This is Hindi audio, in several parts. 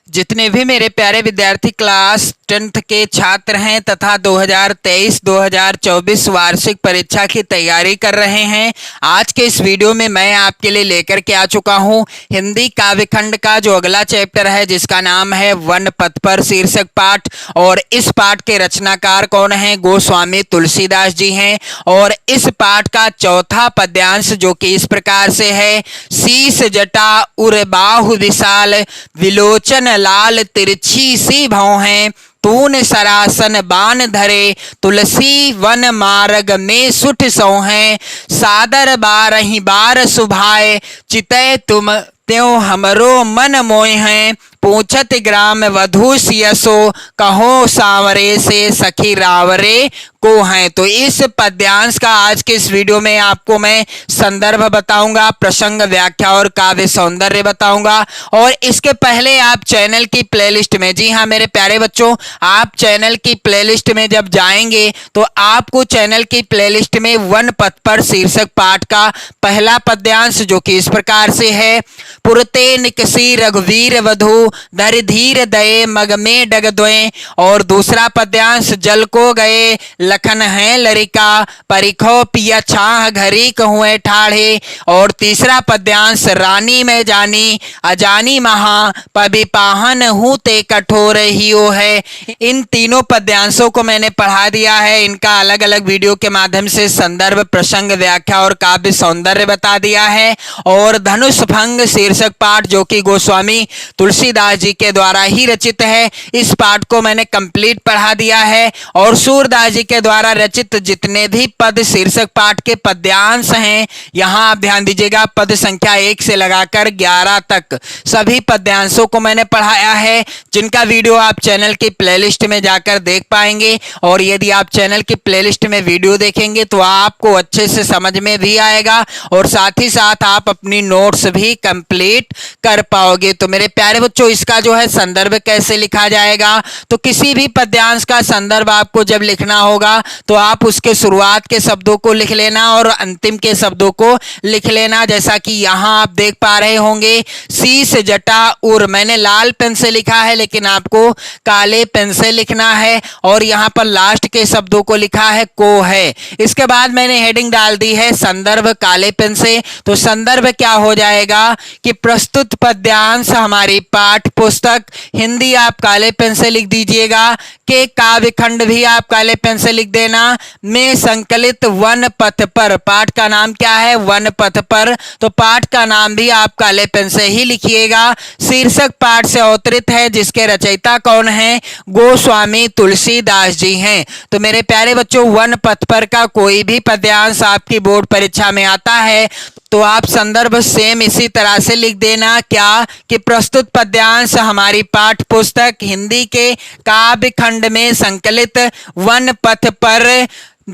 जितने भी मेरे प्यारे विद्यार्थी क्लास 10th के छात्र हैं तथा 2023-2024 वार्षिक परीक्षा की तैयारी कर रहे हैं, आज के इस वीडियो में मैं आपके लिए लेकर के आ चुका हूं हिंदी काव्यखंड का जो अगला चैप्टर है जिसका नाम है वन पथ पर शीर्षक पाठ। और इस पाठ के रचनाकार कौन हैं? गोस्वामी तुलसीदास जी हैं। और इस पाठ का चौथा पद्यांश जो कि इस प्रकार से है, शीस जटा उर बाहु विशाल विलोचन लाल तिरछी सी भौं हैं, तून सरासन बान धरे तुलसी वन मार्ग में सुठ सौ हैं, सादर बारही बार सुभाए चितय तुम त्यों हमरो मन मोय हैं, पूछत ग्राम वधु सियसो कहो सांवरे से सखी रावरे को हैं। तो इस पद्यांश का आज के इस वीडियो में आपको मैं संदर्भ बताऊंगा, प्रसंग, व्याख्या और काव्य सौंदर्य बताऊंगा। और इसके पहले आप चैनल की प्लेलिस्ट में, जी हाँ मेरे प्यारे बच्चों, आप चैनल की प्लेलिस्ट में जब जाएंगे तो आपको चैनल की प्लेलिस्ट में वन पथ पर शीर्षक पाठ का पहला पद्यांश जो कि इस प्रकार से है, पुरते निकसी रघुवीर वधु धर धीर दये मग में डग द्वय। और दूसरा पद्यांश, जल को गए लखन है लरिका परिखो पिया छाह घरी कहुए ठाढ़े। और तीसरा पद्यांश, रानी में जानी अजानी महा पबि पाहन हूँ ते कठोर हियो है। इन तीनों पद्यांशों को मैंने पढ़ा दिया है, इनका अलग अलग वीडियो के माध्यम से संदर्भ, प्रसंग, व्याख्या और काव्य सौंदर्य बता दिया है। और धनुष भंग शीर्षक पाठ जो कि गोस्वामी तुलसीदास जी के द्वारा ही रचित है, इस पाठ को मैंने कंप्लीट पढ़ा दिया है। और सूरदास जी के द्वारा रचित जितने भी पद शीर्षक पाठ के पद्यांश हैं, यहां आप ध्यान दीजिएगा, पद संख्या 1 से लगाकर 11 तक सभी पद्यांशों को मैंने पढ़ाया है, जिनका वीडियो आप चैनल की प्लेलिस्ट में जाकर देख पाएंगे। और यदि आप चैनल की प्लेलिस्ट में वीडियो देखेंगे तो आपको अच्छे से समझ में भी आएगा और साथ ही साथ आप अपनी नोट्स भी कंप्लीट कर पाओगे। तो मेरे प्यारे बच्चों, इसका जो है संदर्भ कैसे लिखा जाएगा, तो किसी भी पद्यांश का संदर्भ आपको जब लिखना होगा तो आप उसके शुरुआत के शब्दों को लिख लेना और अंतिम के शब्दों को लिख लेना। जैसा कि यहां आप देख पा रहे होंगे, शीस जटा उर, मैंने लाल पेन से लिखा है लेकिन आपको काले पेन से लिखना है। और यहां पर लास्ट के शब्दों को लिखा है को है। इसके बाद मैंने हेडिंग डाल दी है संदर्भ काले पेन से। तो संदर्भ क्या हो जाएगा कि प्रस्तुत पद्यांश हमारी पाठ पुस्तक हिंदी आप काले पेन से लिख दीजिएगा, के काव्य खंड भी आप काले पेन से लिख देना, में संकलित वन पथ पर, पाठ का नाम क्या है? वन पथ पर। तो पाठ का नाम भी आप काले पेन से ही लिखिएगा। शीर्षक पाठ से अवतरित है, जिसके रचयिता कौन है? गोस्वामी तुलसीदास जी हैं। तो मेरे प्यारे बच्चों, वन पथ पर का कोई भी पद्यांश आपकी बोर्ड परीक्षा में आता है तो आप संदर्भ सेम इसी तरह से लिख देना, क्या कि प्रस्तुत पद्यांश हमारी पाठ पुस्तक हिंदी के काव्य खंड में संकलित वन पथ पर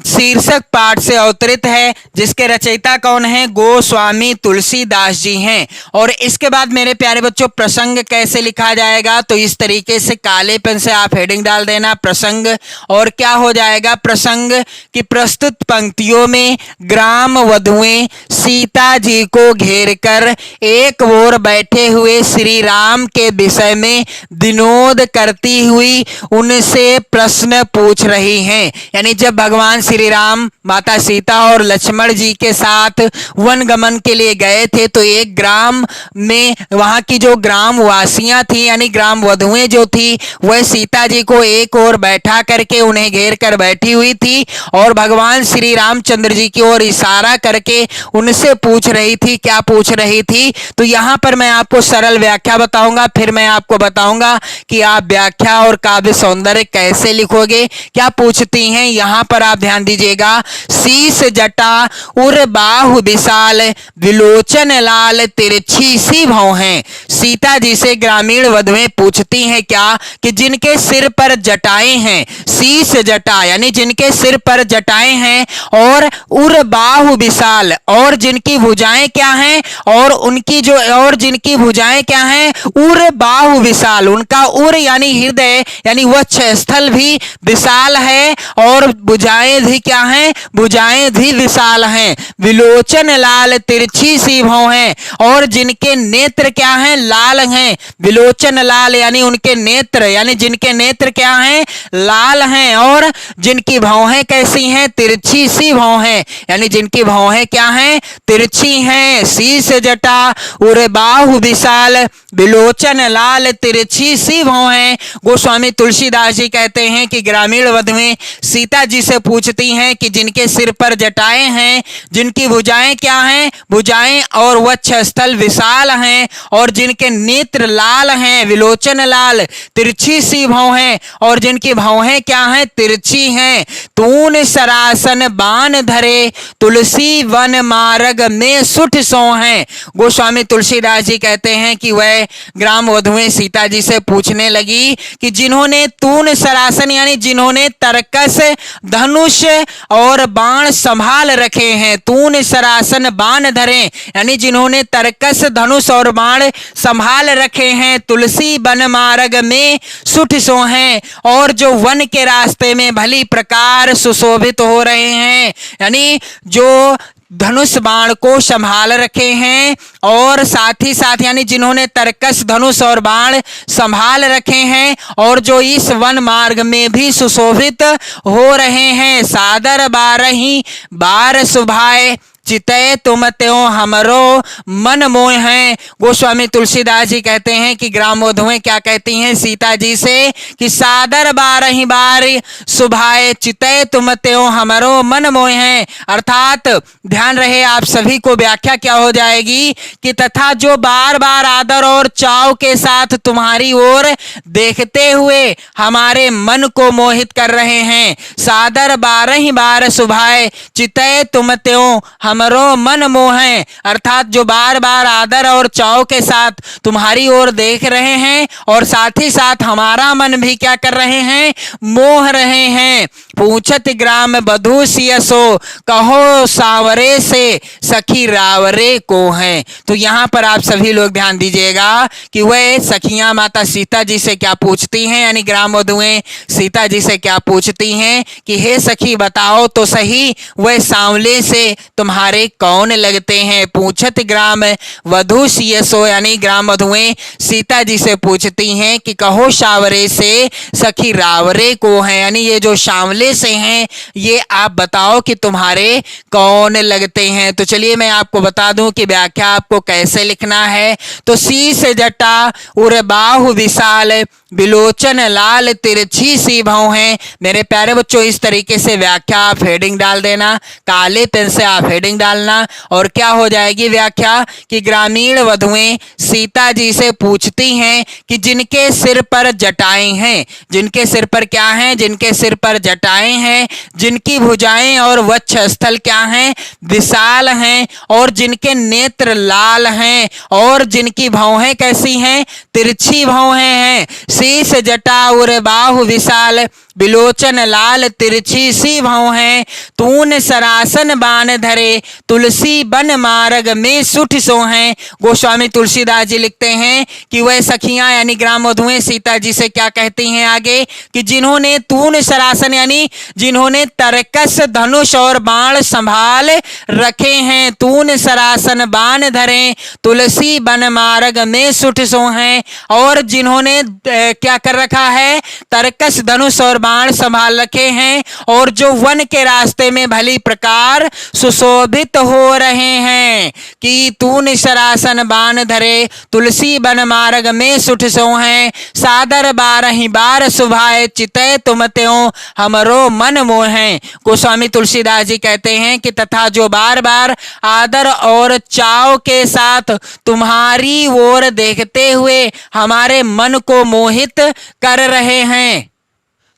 शीर्षक पाठ से अवतरित है, जिसके रचयिता कौन है? गोस्वामी तुलसीदास जी हैं। और इसके बाद मेरे प्यारे बच्चों, प्रसंग कैसे लिखा जाएगा, तो इस तरीके से काले पेन से आप हेडिंग डाल देना प्रसंग। और क्या हो जाएगा प्रसंग कि प्रस्तुत पंक्तियों में ग्राम वधुएं सीता जी को घेर कर एक ओर बैठे हुए श्री राम के विषय में विनोद करती हुई उनसे प्रश्न पूछ रही हैं। यानी जब भगवान श्री राम माता सीता और लक्ष्मण जी के साथ वन गमन के लिए गए थे तो एक ग्राम में वहां की जो ग्राम वासियां थी यानी ग्राम वधुएं जो थी वह सीता जी को एक ओर बैठा करके उन्हें घेर कर बैठी हुई थी और भगवान श्री रामचंद्र जी की ओर इशारा करके उनसे पूछ रही थी। क्या पूछ रही थी? तो यहां पर मैं आपको सरल व्याख्या बताऊंगा, फिर मैं आपको बताऊंगा कि आप व्याख्या और काव्य सौंदर्य कैसे लिखोगे। क्या पूछती हैं यहां पर आप ध्यान दीजिएगा, शीस जटा उर बाहु विशाल विलोचन लाल तिरछी सी भौं हैं। सीता जी से ग्रामीण वधुएं पूछती हैं क्या कि जिनके सिर पर जटाएं हैं, शीस जटा यानी जिनके सिर पर जटाएं हैं, और उर बाहु विशाल और जिनकी भुजाएं क्या हैं, और जिनकी भुजाएं क्या हैं, उर बाहु विशाल, उनका उर यानी हृदय यानी वक्ष स्थल भी विशाल है और भुजाएं धी क्या हैं, भुजाएं धी विशाल हैं, विलोचन लाल तिरछी सी भौं हैं, और जिनके नेत्र क्या हैं, लाल हैं। विलोचन लाल यानी उनके नेत्र, यानी जिनके नेत्र क्या हैं, लाल हैं, और जिनकी भौहें कैसी हैं, तिरछी सी भौं हैं, यानी जिनकी भौहें क्या हैं, तिरछी हैं। शीश जटा उर बाहु विशाल, विलोचन लाल तिरछी सी भौं हैं। गोस्वामी तुलसीदास जी कहते हैं कि ग्रामीण वधुएं सीता जी से पूछती हैं कि जिनके सिर पर जटाएं हैं, जिनकी भुजाएं क्या हैं, भुजाएं और वक्ष स्थल विशाल हैं, और जिनके नेत्र लाल हैं, विलोचन लाल तिरछी सी भौं हैं, और जिनकी भौहें क्या हैं, तिरछी हैं। तून सरासन बाण धरे, तुलसी वन मार्ग में सुठ सो हैं। गोस्वामी तुलसीदास जी कहते हैं कि वह ग्राम वधुएं सीता जी से पूछने लगी कि जिन्होंने तून सरासन यानी जिन्होंने तरकस, धनुष और बाण संभाल रखे हैं, तून सरासन बाण धरे यानी जिन्होंने तरकस, धनुष और बाण संभाल रखे हैं, तुलसी वन मार्ग में सुठ सो हैं, और जो वन के रास्ते में भली प्रकार सुशोभित हो रहे हैं, यानी जो धनुष बाण को संभाल रखे हैं, और साथ ही साथ यानी जिन्होंने तरकस, धनुष और बाण संभाल रखे हैं, और जो इस वन मार्ग में भी सुशोभित हो रहे हैं। सादर बारही बार सुभाए, चितय तुम त्यों हमरो मन मोह हैं। गोस्वामी तुलसीदास जी कहते हैं कि ग्राम वधुएं क्या कहती हैं सीता जी से कि सादर बारही बार सुभाए, चितय तुम त्यों हमरो मन मोह हैं। अर्थात ध्यान रहे आप सभी को, व्याख्या क्या हो जाएगी कि तथा जो बार बार आदर और चाव के साथ तुम्हारी ओर देखते हुए हमारे मन को मोहित कर रहे हैं। सादर बारही बार सुभाए, चितय तुम त्यों हमरो मन मोह हैं। अर्थात जो बार बार आदर और चाव के साथ तुम्हारी ओर देख रहे हैं, और साथ ही साथ हमारा मन भी क्या कर रहे हैं, मोह रहे हैं। पूछत ग्राम बधू सियसो, कहो सावरे से सखी रावरे को हैं। तो यहाँ पर आप सभी लोग ध्यान दीजिएगा कि वह सखियां माता सीता जी से क्या पूछती हैं, यानी ग्राम वधुएं सीता जी से क्या पूछती हैं कि हे सखी बताओ तो सही, वह सांवले से तुम्हारे कौन लगते हैं। पूछत ग्राम वधू सियसो यानी ग्राम वधुएं सीता जी से पूछती हैं कि कहो सावरे से सखी रावरे को हैं, यानी ये जो सांवले से हैं ये आप बताओ कि तुम्हारे कौन लगते हैं। तो चलिए मैं आपको बता दूं कि व्याख्या आपको कैसे लिखना है। तो शीश जटा उर बाहु विशाल, विलोचन लाल तिरछी सी भौं हैं। मेरे प्यारे बच्चों इस तरीके से व्याख्या आप हेडिंग डाल देना, काले पेन से आप हेडिंग डालना, और क्या हो जाएगी व्याख्या कि ग्रामीण वधुएं सीता जी से पूछती हैं कि जिनके सिर पर जटाएं हैं, जिनके सिर पर क्या हैं, जिनके सिर पर जटाएं हैं, जिनकी भुजाएं और वक्ष स्थल क्या हैं, विशाल हैं, और जिनके नेत्र लाल हैं, और जिनकी भौहें कैसी हैं, तिरछी भौहें हैं। शीश जटा उर बाहु विशाल, विलोचन लाल तिरछी सी भौं हैं। तून सरासन बाण धरे, तुलसी बन मार्ग में सुठ सो हैं। गोस्वामी तुलसीदास जी लिखते हैं कि वह सखियां यानी ग्राम वधुएं सीता जी से क्या कहती हैं आगे कि जिन्होंने तून सरासन यानी जिन्होंने तरकस, धनुष और बाण संभाल रखे हैं, तून सरासन बाण धरे, तुलसी बन मार्ग में सुठ सो हैं, और जिन्होंने क्या कर रखा है, तरकस, धनुष और बाण संभाल रखे हैं, और जो वन के रास्ते में भली प्रकार सुशोभित हो रहे हैं कि तून सरासन बाण धरे, तुलसी बन मार्ग में सुठ सो हैं। सादर बारही बार सुभाए, चितय तुम त्यों हमरो मन मोह हैं। गोस्वामी तुलसीदास जी कहते हैं कि तथा जो बार बार आदर और चाव के साथ तुम्हारी ओर देखते हुए हमारे मन को मोहित कर रहे हैं।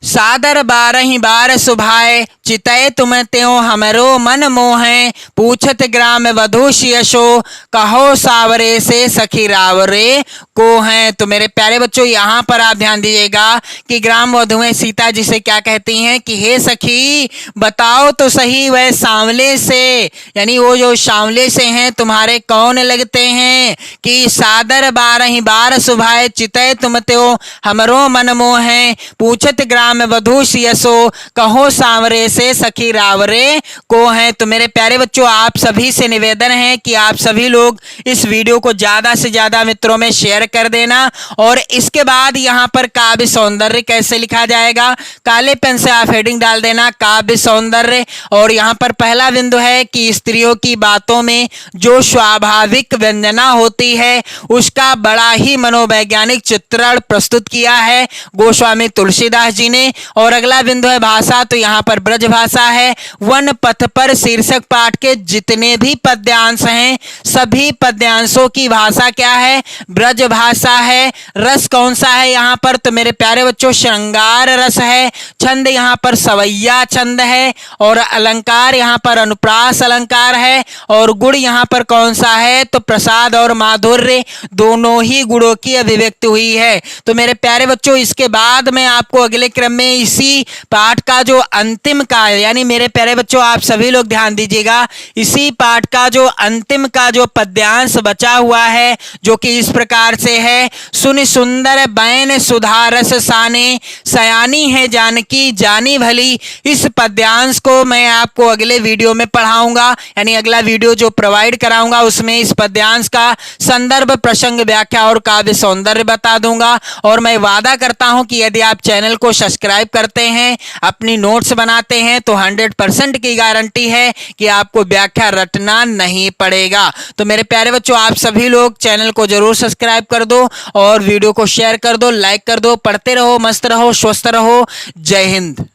सादर बारही बार सुभाए, चितय तुम त्यों हमरो मन मोहें। पूछत ग्राम वधू सियसो, कहो सावरे से सखी रावरे को हैं। तो मेरे प्यारे बच्चों यहाँ पर आप ध्यान दीजिएगा कि ग्राम वधुएं सीता जी से क्या कहती हैं कि हे सखी बताओ तो सही, वह सांवले से यानी वो जो सांवले से हैं तुम्हारे कौन लगते हैं कि सादर बारही बार सुभाए, चितय तुम त्यों हमरो मन मोहें। पूछत ग्राम काम वधु सियसो, कहो सांवरे से सखी रावरे को है। तो मेरे प्यारे बच्चों, आप सभी से निवेदन है कि आप सभी लोग इस वीडियो को ज्यादा से ज्यादा मित्रों में शेयर कर देना। और इसके बाद यहाँ पर काव्य सौंदर्य कैसे लिखा जाएगा, काले पेन से आप हेडिंग डाल देना काव्य सौंदर्य। और यहाँ पर पहला बिंदु है कि स्त्रियों की बातों में जो स्वाभाविक व्यंजना होती है उसका बड़ा ही मनोवैज्ञानिक चित्रण प्रस्तुत किया है गोस्वामी तुलसीदास जी ने। और अगला बिंदु है भाषा, तो यहाँ पर ब्रज भाषा है। वन पथ पर शीर्षक पाठ के जितने भी पद्यांश हैं सभी पद्यांशों की भाषा क्या है, ब्रज भाषा है। रस कौन सा है यहाँ पर, तो मेरे प्यारे बच्चों श्रृंगार रस है। छंद यहाँ पर सवैया छंद है। और अलंकार यहाँ पर अनुप्रास अलंकार है। और गुण यहाँ पर कौन सा है, तो प्रसाद और माधुर्य दोनों ही गुणों की अभिव्यक्ति हुई है। तो मेरे प्यारे बच्चों, इसके बाद मैं आपको अगले क्रम में इसी पाठ का जो अंतिम का, यानी मेरे प्यारे बच्चों आप सभी लोग ध्यान दीजिएगा, इसी पाठ का जो अंतिम का जो पद्यांश बचा हुआ है जो कि इस प्रकार से है, सुन सुंदर बैन सुधारस साने, सयानी है जानकी जानी भली। इस पद्यांश को मैं आपको अगले वीडियो में पढ़ाऊंगा, यानी अगला वीडियो जो प्रोवाइड कराऊंगा उसमें इस पद्यांश का संदर्भ, प्रसंग, व्याख्या और काव्य सौंदर्य बता दूंगा। और मैं वादा करता हूं कि यदि आप चैनल को सब्सक्राइब करते हैं, अपनी नोट्स बनाते हैं, तो 100% की गारंटी है कि आपको व्याख्या रटना नहीं पड़ेगा। तो मेरे प्यारे बच्चों, आप सभी लोग चैनल को जरूर सब्सक्राइब कर दो और वीडियो को शेयर कर दो, लाइक कर दो। पढ़ते रहो, मस्त रहो, स्वस्थ रहो। जय हिंद।